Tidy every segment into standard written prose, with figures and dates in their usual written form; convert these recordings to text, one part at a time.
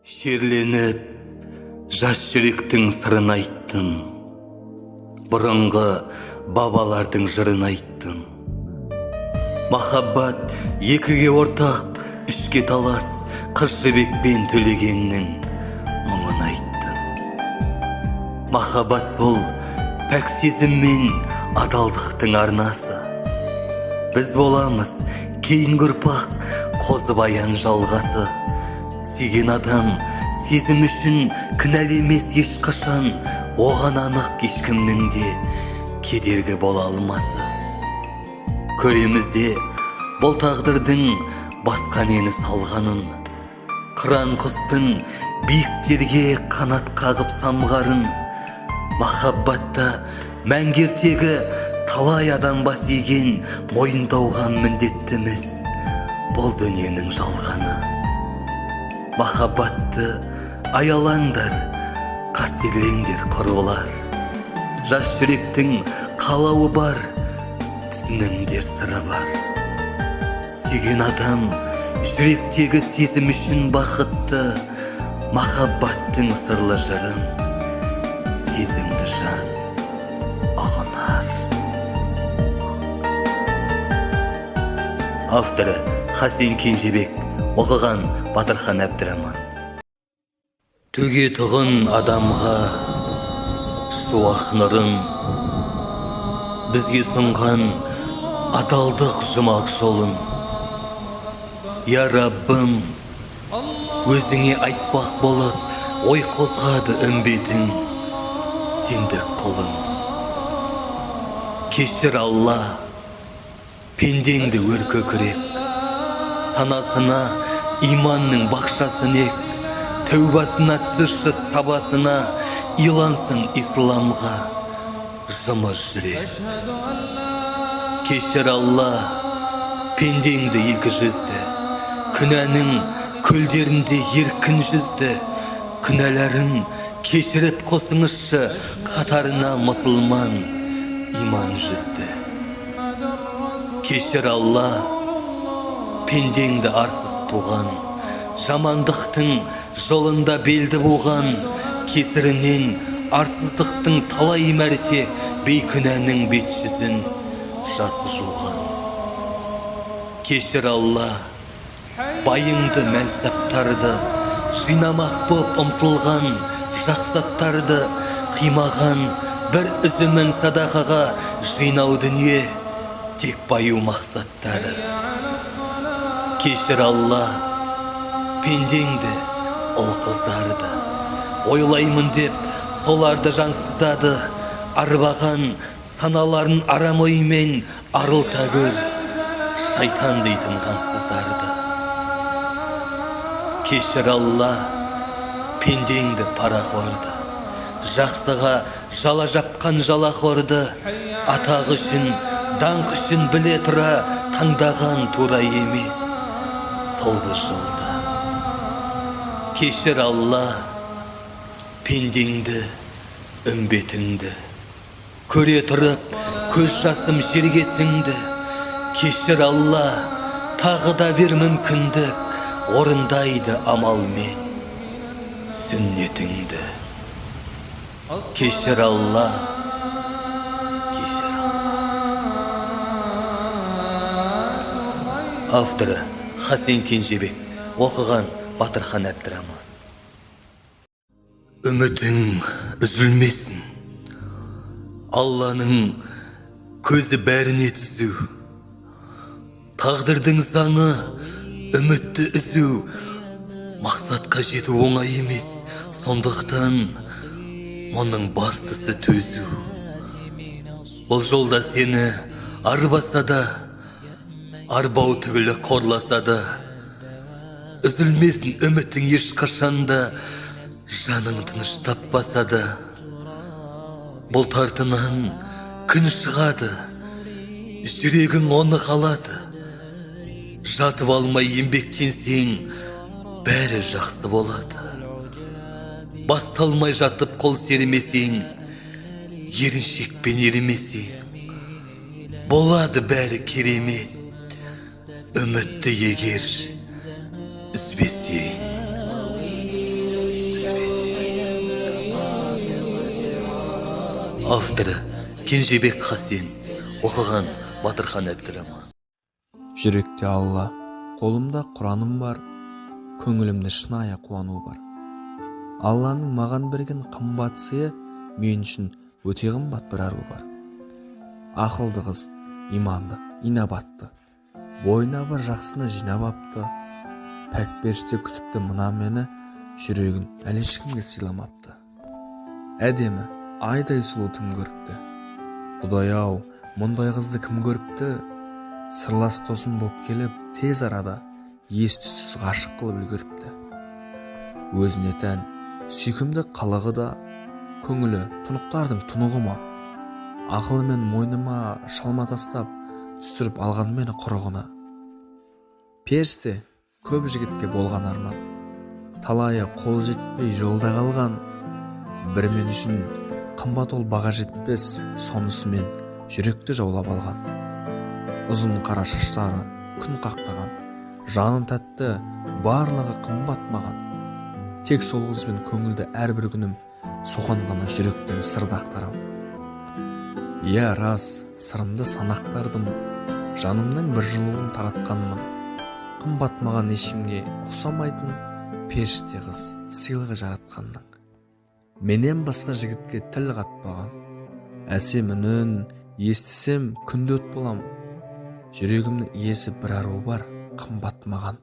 Шерленіп, жас жүректің сырын айттым. Бұрынғы бабалардың жырын айттым. Махаббат екіге ортақ, үшке талас, қыз жібекпен төлегеннің мұңын айттым. Махаббат бұл пәк сезім мен адалдықтың арнасы. Біз боламыз кейінгі ұрпақ, қозы баян жалғасы. Сүйген адам сезім үшін кінәлі емес ешқашан, оған анық ешкімнің де кедергі бола алмасы. Көремізде бұл тағдырдың басқа нені салғанын, қыран құстың биіктерге қанат қағып самғарын. Махаббатта мәңгертегі талай адам бас иген, мойындауға міндеттіміз бұл дүниенің жалғаны. Махаббатты аялаңдар, қастерлеңдер құрбылар. Жас жүректің қалауы бар, түсініңдер сыры бар. Сүйген адам жүректегі сезім үшін бақытты, махаббаттың сырлы жырын сезімді жан ұғынар. Авторы Хасен Кенжебек, оқыған Батырхан Әбдіраман. Төге тұғын адамға шуақ нұрын, бізге сұнған адалдық жұмақ жолын. Я Раббым, өзіңе айтпақ болып, ой қозғады үмбетің, сендік құлың. Кешір Алла, пендеңді өр көкірек, санасына иманның бақшасын ек, тәубасына түсірші сабасына, илансын исламға жұмыр жүрек. Кешір Алла, пендеңді екі жүзді, күнәнің көлдерінде еркін жүзді, күнәләрін кешіріп қосыңызшы қатарына мұсылман иман жүзді. Кешір Алла, пендеңді арсыз туған, жамандықтың жолында белді буған, кесірінен арсыздықтың талай мәрте бейкүнәнің бет жүзін жасы жуған. Кешір Алла, байыңды мәнсаптарды, жинамақ боп ұмтылған жақсаттарды қимаған, бір үзімін садақаға жинау дүние тек баю мақсаттары. Кешір Алла, пендеңді ұл қыздарды, ойлаймын деп соларды жансыздады, арбаған саналарын арам оймен арылта көр шайтан дейтін қансыздарды. Кешір Алла, пендеңді парақорды, жақсыға жала жапқан жалақорды, атақ үшін, даңқ үшін біле тұра таңдаған тура емес сол бір жолда. Кешір Алла, пендеңді, үмбетіңді, көре тұрып көз жасым жерге сіңді. Кешір Алла, тағы да бір мүмкіндік, орындайды амалмен сүннетіңді. Кешір Алла, кешір Алла. Авторы Хасен Кенжебек, оқыған Батырхан Әбдіраман. Үмітің үзілмесін, Алланың көзі бәріне түзу. Тағдырдың заңы үмітті үзу, мақсатқа жету оңай емес, сондықтан оның бастысы төзу. Бұл жолда сені арбаса да, арбау түгілі қорласа да, үзілмесін үмітің ешқашанда, жаның тыныш таппаса да. Бұл тартынан күн шығады, жүрегің оны қалады. Жатып алмай еңбектенсең, бәрі жақсы болады. Басталмай жатып қол сермесең, еріншекпен еремесең, болады бәрі керемет. Үмітті егер үзбесең. Авторы Кенжебек Хасен, оқыған Батырхан Әбдіраман. Жүректе Алла, қолымда Құраным бар, көңілімде шынайы қуану бар. Алланың маған берген қымбат сыйы мен үшін өте қымбат бір ару бар. Ақылды қыз, иманды, инабатты, бойына бір жақсыны жинап апты. Пәк періште күтіпті мына мені, жүрегін әлі ешкімге сыйламапты. Әдемі, айдай сұлу тым көріпті. Құдай-ау, мұндай қызды кім көріпті? Сырлас тосын боп келіп, тез арада ес-түссіз ғашық қылып үлгеріпті. Өзіне тән сүйкімді қылығы да, көңілі тұнықтардың тұнығы ма? Ақылымен мойныма шалма тастап, түсіріп алған мені құрығына. Періште көп жігітке болған арман, талайы қол жетпей жолда қалған. Бір мен үшін қымбат ол баға жетпес, сонысымен жүректі жаулап алған. Ұзын қара шаштары күн қақтаған, жанын тәтті, барлығы қымбат маған. Тек сол қызбен көңілді әрбір күнім, соған ғана жүректен сырды ақтарам. Иә, рас, сырымды санақтардым, жанымның бір жылуын таратқанмын. Қымбат маған ешімге ұқсамайтын періште қыз сыйлығы жаратқанның. Менен басқа жігітке тіл қатпаған, әсем үнін естісем күнде от болам. Жүрегімнің иесі бір ару бар, қымбат маған,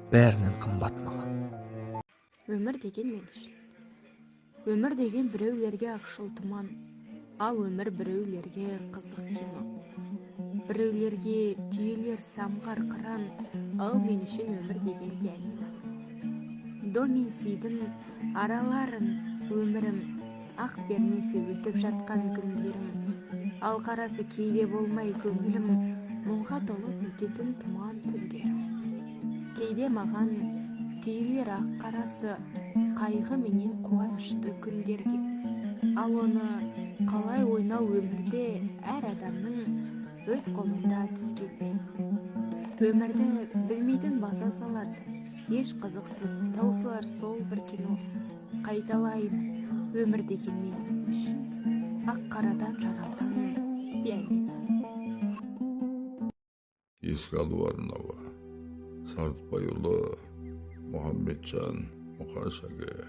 бәрінен қымбат маған. Өмір деген мен үшін. Өмір деген біреулерге ақшыл тұман, ал өмір біреулерге қызық кино. Біреулерге түйелер самғар қыран, ал мен үшін өмір деген пианино. До мен сидің араларын өмірім, ақ пернесі өтіп жатқан күндерім, ал қарасы кейде болмай көңілім, мұңға толып өтетін тұман түндерім. Кейде маған түйелер ақ қарасы, қайғы менен қуанышты күндерге, ал оны қалай ойнау өмірде әр адамның өз қолында түскенде. Өмірді білмейтін баса салады, еш қызықсыз таусылар сол бір кино. Қайталайын, өмір деген мен үшін, ақ қарадан жаралған пианино. Еске алу арнауы Сартбайұлы Мұхаммеджан Мұқашаға.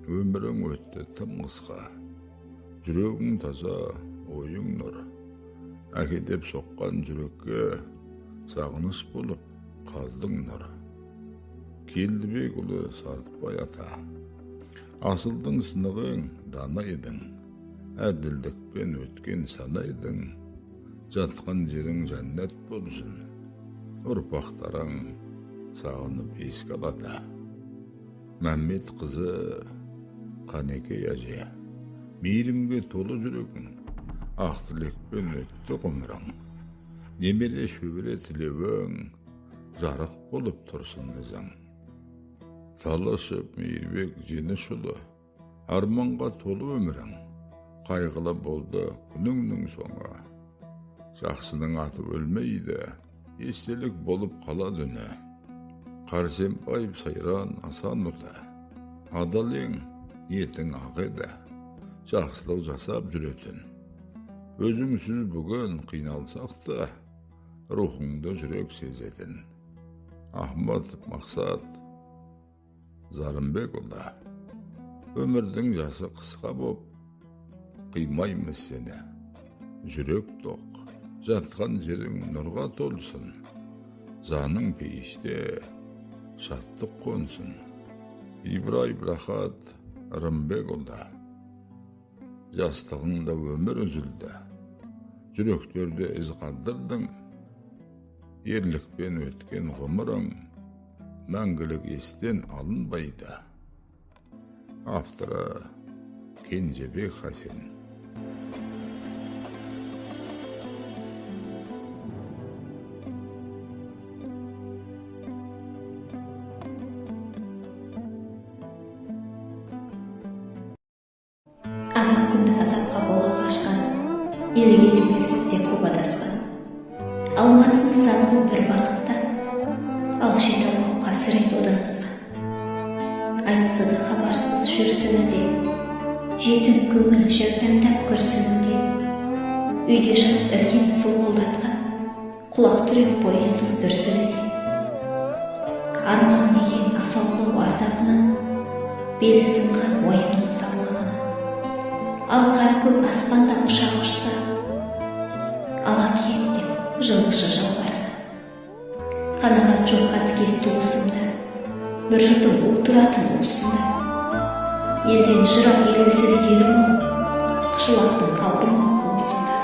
Өмірің өтті тым қысқа, жүрегің таза, ойың нұр. Әкедеп соққан жүрекке сағыныш болып қалдың нұр. Келдібек ұлы Сартбай ата, асылдың сынығың дана едің, әділдікпен өткен сана едің. Жатқан жерің жәннат болсын, ұрпақтарың сағынып еске алады. Мәмбет қызы Қанекей әже, мейірімге толы жүрегің, ақ тілекпен өтті ғұмырың. Немеле шөбере тілеуің, жарық болып тұрсын ізің. Талашып Мейірбек Женішұлы, арманға толы өмірің, қайғылы болды күніңнің соңы. Жақсының аты өлмейді, естелік болып қалады үні. Қарсембаев Сайран Асан ұлы, адал ең, ниетің ақ еді, жақсылық жасап жүретін. Өзіңсіз бүгін қиналсақ та, рухыңды жүрек сезетін. Ахмад Мақсат Зарымбек ұлы, өмірдің жасы қысқа боп, қимаймыз сені. Жүрек тоқ, жатқан жерің нұрға толсын, заның пейіште шаттық қонсын. Ибраим Рахат Рымбек ұлы, жастығыңда өмір үзілді, жүректерде із қалдырдың. Ерлікпен өткен ғұмырың мәңгілік естен алынбайды. Авторы Кенжебек Хасен. Азап күндік азапқа бола қашқан, еліге демексізде көп адасқан. Алматыны сағынып бір бақытта, ал жете алмау қасірет одан асқан. Айтса да хабарсыз жүрсіні де, жетім көңіл жаутаңдап күрсінуде. Үйде жатып іргені солқылдатқан құлақ түрек поездың дүрсіліне. Арман деген асаулы ардағынан, белі сынған уайымның салмағынан. Ал қара көк аспанда ұшақ ұшса, ала кет деп жылқышы жалбарына. Қанағат жоқ қатыгез туысымда, бір жұтым у тұратын уысымда. Елден жырақ елеусіз елім ол, қышылақтың қалдырмақ қуысында.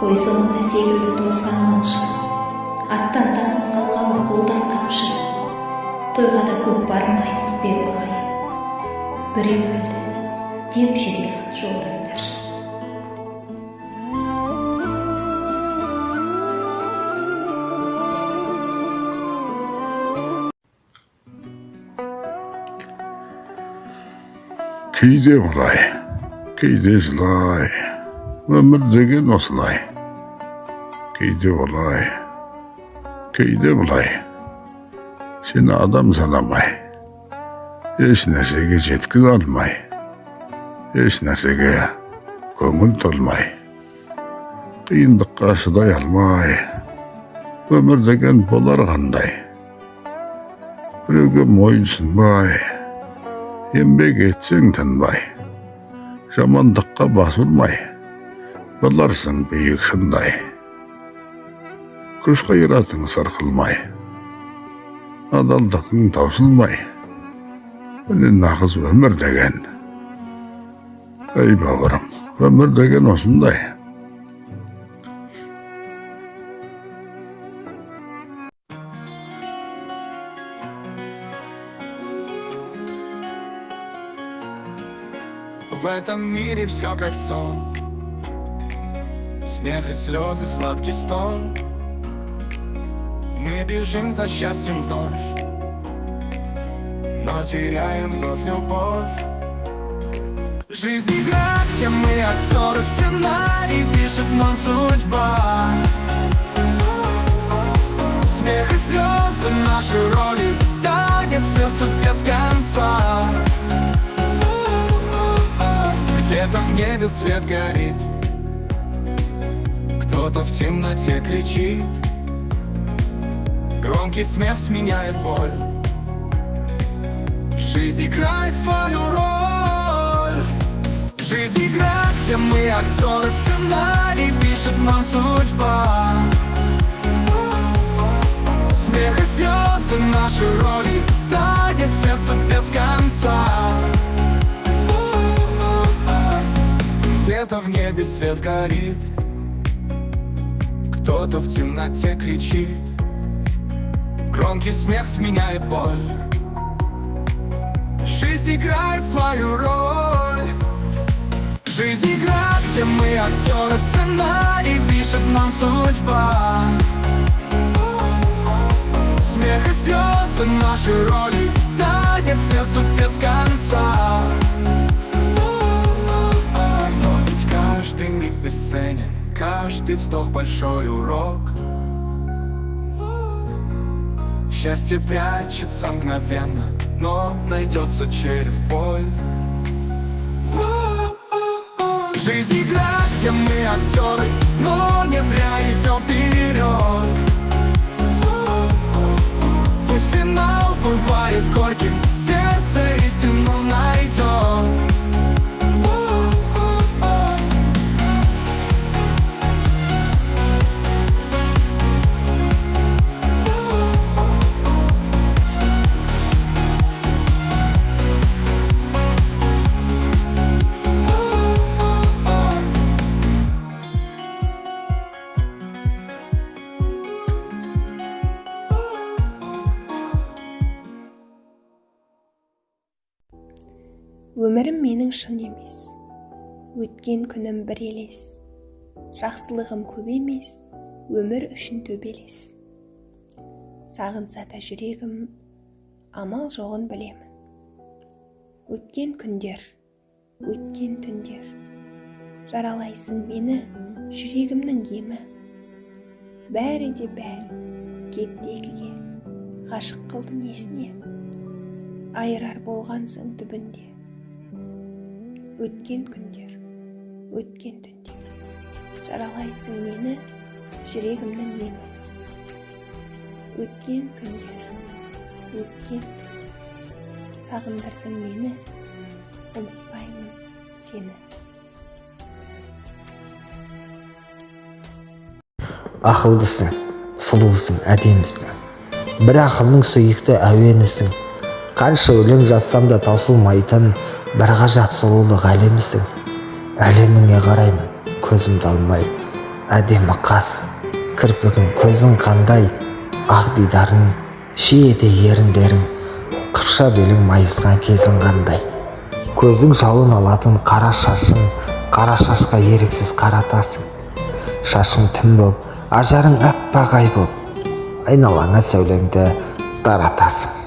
Қой соңында секілді тозған малшы, аттан тақым қалғалы қолдан қамшы. Тойға да көп бармай бейуақайын. Біреу өлді деп жеделхат жолдандаршы. Кейде былай, кейде жылай, өмір деген осылай. Кейде былай, кейде былай, сені адам санамай, еш нәрсеге жеткізе алмай, еш нәрсеге көңіл толмай, қиындыққа шыдай алмай, өмір деген болар қандай. Біреуге мойынсынбай, еңбек етсең тынбай, жамандыққа басылмай, боларсың биік шыңдай. Күш қайратың сарқылмай, адалдығың таусылмай, міне нағыз өмір деген. Ей бауырым, өмір деген осындай. В этом мире все как сон, смех и слезы, сладкий стон. Мы бежим за счастьем вновь, но теряем вновь любовь. Жизнь игра, где мы актеры, сценарий пишет нам судьба. Смех и слезы, наши роли, танец сердца без конца. Где-то в небе свет горит, кто-то в темноте кричит. Громкий смех сменяет боль, жизнь играет свою роль. Жизнь игра, где мы актеры, сценарий пишет нам судьба. Смех и слезы, наши роли, танец сердца без конца. Где-то в небе свет горит, кто-то в темноте кричит. Громкий смех сменяет боль, жизнь играет свою роль. Жизнь игра, где мы актеры, сценарий пишет нам судьба. Смех и слезы, наши роли, танец сердца без конца. Каждый миг бесценен, каждый вздох большой урок. Счастье прячется мгновенно, но найдется через боль. Жизнь игра, где мы актеры, но не зря идем вперед. Пусть финал бывает горьким, сердце истину найдет. Өмірім менің шын емес, өткен күнім бір елес. Жақсылығым көп емес, өмір үшін төбелес. Сағынса да жүрегім, амал жоғын білемін. Өткен күндер, өткен түндер, жаралайсың мені, жүрегімнің емі. Бәрі де бәрі, кетті екіге, ғашық қылдың есіне. Айырар болғансың түбінде. өткен күндер, өткен түндер. Жаралайсың мені, жүрегімнің ені. Өткен күндер, өткен күндер. Сағындырдың мені, ұмытпаймын сені. Ақылдысың, сұлусың, әдемісің. Бір ақылның сүйікті әуенісің. Қанша өлең жазсам да таусылмайтын бір ғажап сұлулық әлемісің. Әлеміңе қараймын, көзімді алмай. Әдемі қас, кірпігің, көзің қандай, ақ дидарың, шиеде еріндерің, қырша белің майысқан кезің қандай. Көздің жауын алатын қара шашың, қара шашқа еріксіз қаратасың. Шашың түн боп, ажарың аппақ ай боп, айналаңа сәулеңді таратасың.